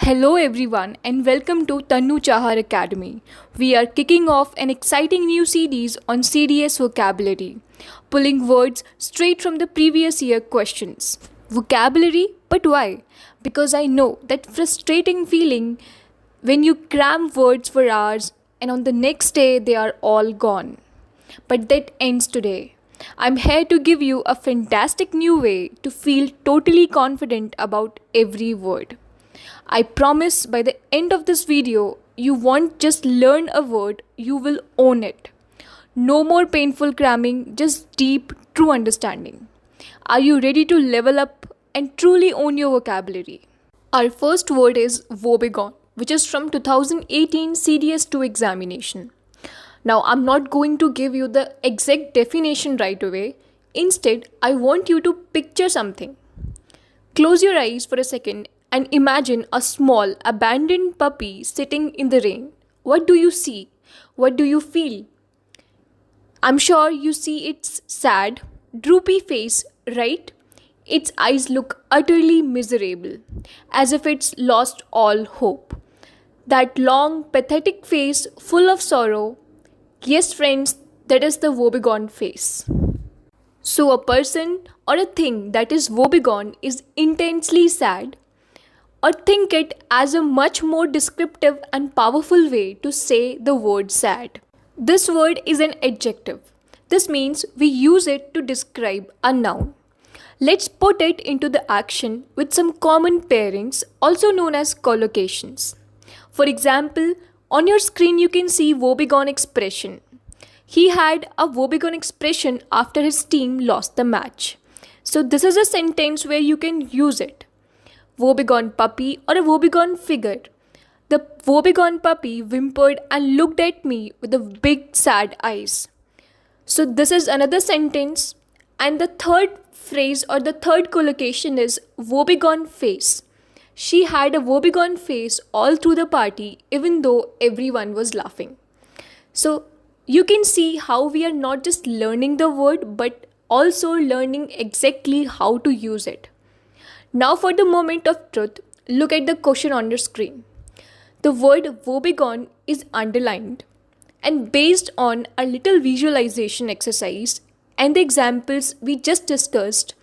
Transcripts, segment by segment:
Hello everyone and welcome to Tannu Chahar Academy. We are kicking off an exciting new series on CDS vocabulary, pulling words straight from the previous year questions. Vocabulary? But why? Because I know that frustrating feeling when you cram words for hours and on the next day they are all gone. But that ends today. I'm here to give you a fantastic new way to feel totally confident about every word. I promise by the end of this video, you won't just learn a word, you will own it. No more painful cramming, just deep, true understanding. Are you ready to level up and truly own your vocabulary? Our first word is woebegone, which is from 2018 CDS2 examination. Now, I'm not going to give you the exact definition right away. Instead, I want you to picture something. Close your eyes for a second and imagine a small, abandoned puppy sitting in the rain. What do you see? What do you feel? I'm sure you see its sad, droopy face, right? Its eyes look utterly miserable, as if it's lost all hope. That long, pathetic face full of sorrow. Yes, friends, that is the woebegone face. So a person or a thing that is woebegone is intensely sad, or think it as a much more descriptive and powerful way to say the word sad. This word is an adjective. This means we use it to describe a noun. Let's put it into the action with some common pairings, also known as collocations. For example, on your screen you can see woebegone expression. He had a woebegone expression after his team lost the match. So this is a sentence where you can use it. Woebegone puppy or a woebegone figure. The woebegone puppy whimpered and looked at me with the big sad eyes. So this is another sentence, and the third phrase or the third collocation is woebegone face. She had a woebegone face all through the party even though everyone was laughing. So you can see how we are not just learning the word but also learning exactly how to use it. Now for the moment of truth, look at the question on your screen. The word woebegone is underlined, and based on a little visualization exercise and the examples we just discussed,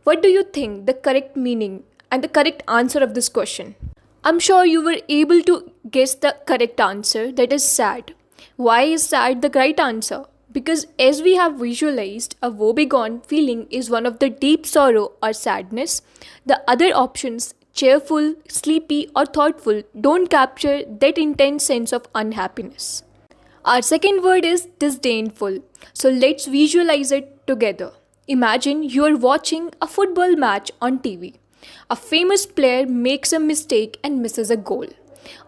what do you think the correct meaning and the correct answer of this question? I'm sure you were able to guess the correct answer, that is sad. Why is sad the right answer? Because as we have visualized, a woebegone feeling is one of the deep sorrow or sadness. The other options, cheerful, sleepy or thoughtful, don't capture that intense sense of unhappiness. Our second word is disdainful. So let's visualize it together. Imagine you are watching a football match on TV. A famous player makes a mistake and misses a goal.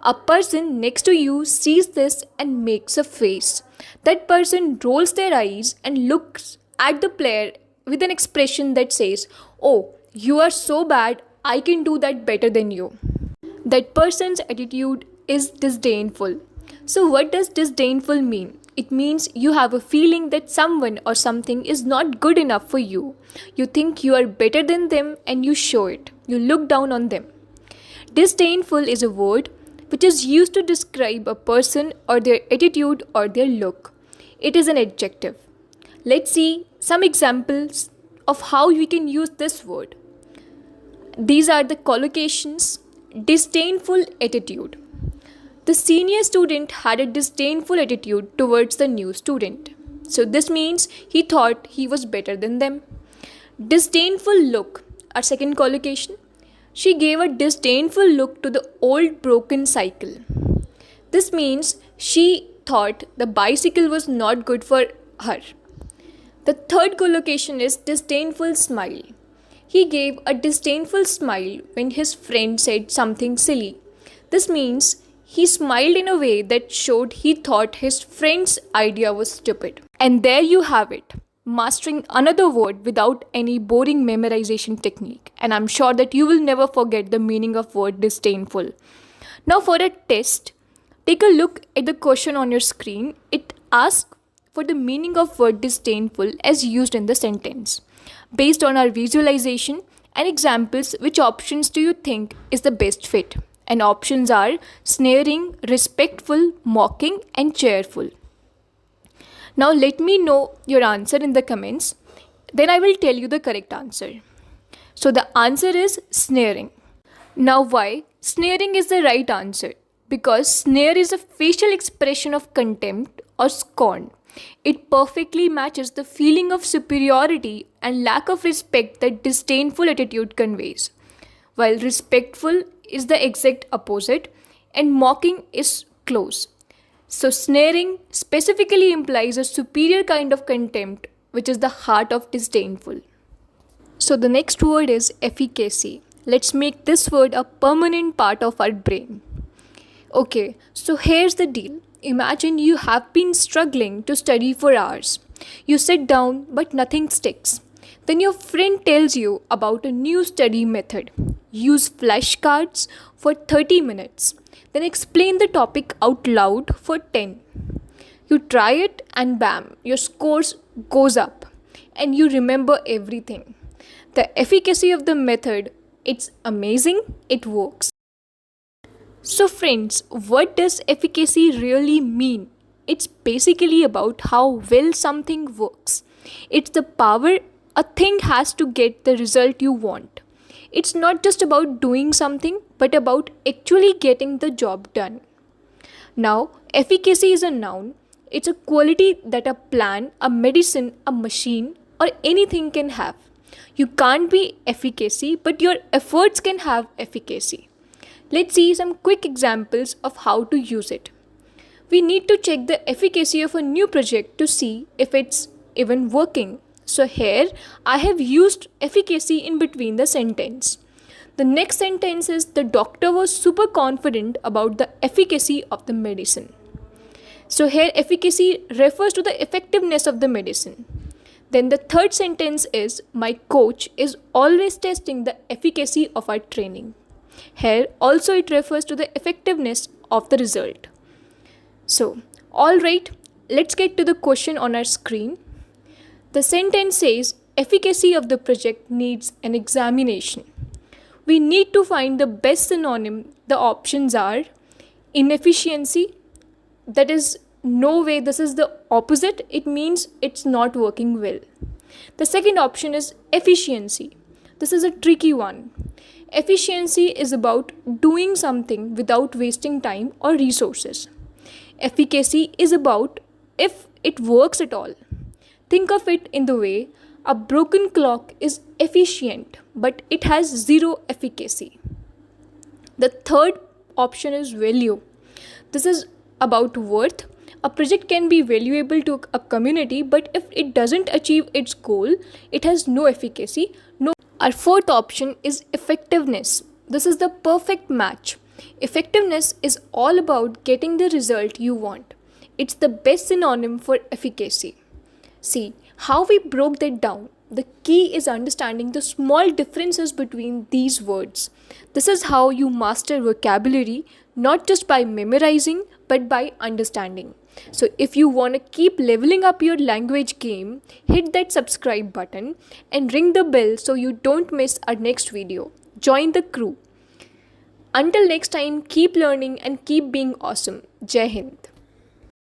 A person next to you sees this and makes a face. That person rolls their eyes and looks at the player with an expression that says, "Oh, you are so bad, I can do that better than you." That person's attitude is disdainful. So what does disdainful mean? It means you have a feeling that someone or something is not good enough for you. You think you are better than them and you show it. You look down on them. Disdainful is a word which is used to describe a person or their attitude or their look. It is an adjective. Let's see some examples of how we can use this word. These are the collocations. Disdainful attitude. The senior student had a disdainful attitude towards the new student. So this means he thought he was better than them. Disdainful look. Our second collocation. She gave a disdainful look to the old broken cycle. This means she thought the bicycle was not good for her. The third collocation is disdainful smile. He gave a disdainful smile when his friend said something silly. This means he smiled in a way that showed he thought his friend's idea was stupid. And there you have it. Mastering another word without any boring memorization technique, and I'm sure that you will never forget the meaning of word disdainful. Now for a test, take a look at the question on your screen. It asks for the meaning of word disdainful as used in the sentence. Based on our visualization and examples, which options do you think is the best fit? And options are sneering, respectful, mocking, and cheerful. Now let me know your answer in the comments. Then I will tell you the correct answer. So the answer is sneering. Now why? Sneering is the right answer. Because sneer is a facial expression of contempt or scorn. It perfectly matches the feeling of superiority and lack of respect that disdainful attitude conveys. While respectful is the exact opposite and mocking is close. So sneering specifically implies a superior kind of contempt, which is the heart of disdainful. So the next word is efficacy. Let's make this word a permanent part of our brain. Okay, so here's the deal. Imagine you have been struggling to study for hours. You sit down, but nothing sticks. Then your friend tells you about a new study method. Use flashcards for 30 minutes. Then explain the topic out loud for 10. You try it and bam, your scores goes up and you remember everything. The efficacy of the method, it's amazing, it works. So friends, what does efficacy really mean? It's basically about how well something works. It's the power a thing has to get the result you want. It's not just about doing something, but about actually getting the job done. Now, efficacy is a noun. It's a quality that a plan, a medicine, a machine, or anything can have. You can't be efficacy, but your efforts can have efficacy. Let's see some quick examples of how to use it. We need to check the efficacy of a new project to see if it's even working. So here I have used efficacy in between the sentence. The next sentence is the doctor was super confident about the efficacy of the medicine. So here efficacy refers to the effectiveness of the medicine. Then the third sentence is my coach is always testing the efficacy of our training. Here also it refers to the effectiveness of the result. So, alright, let's get to the question on our screen. The sentence says efficacy of the project needs an examination. We need to find the best synonym. The options are inefficiency, that is no way, this is the opposite, it means it's not working well. The second option is efficiency. This is a tricky one. Efficiency is about doing something without wasting time or resources. Efficacy is about if it works at all. Think of it in the way a broken clock is efficient, but it has zero efficacy. The third option is value. This is about worth. A project can be valuable to a community, but if it doesn't achieve its goal, it has no efficacy. Our fourth option is effectiveness. This is the perfect match. Effectiveness is all about getting the result you want. It's the best synonym for efficacy. See how we broke that down. The key is understanding the small differences between these words. This is how you master vocabulary, not just by memorizing, but by understanding. So if you want to keep leveling up your language game, hit that subscribe button and ring the bell so you don't miss our next video. Join the crew. Until next time, keep learning and keep being awesome. Jai Hind.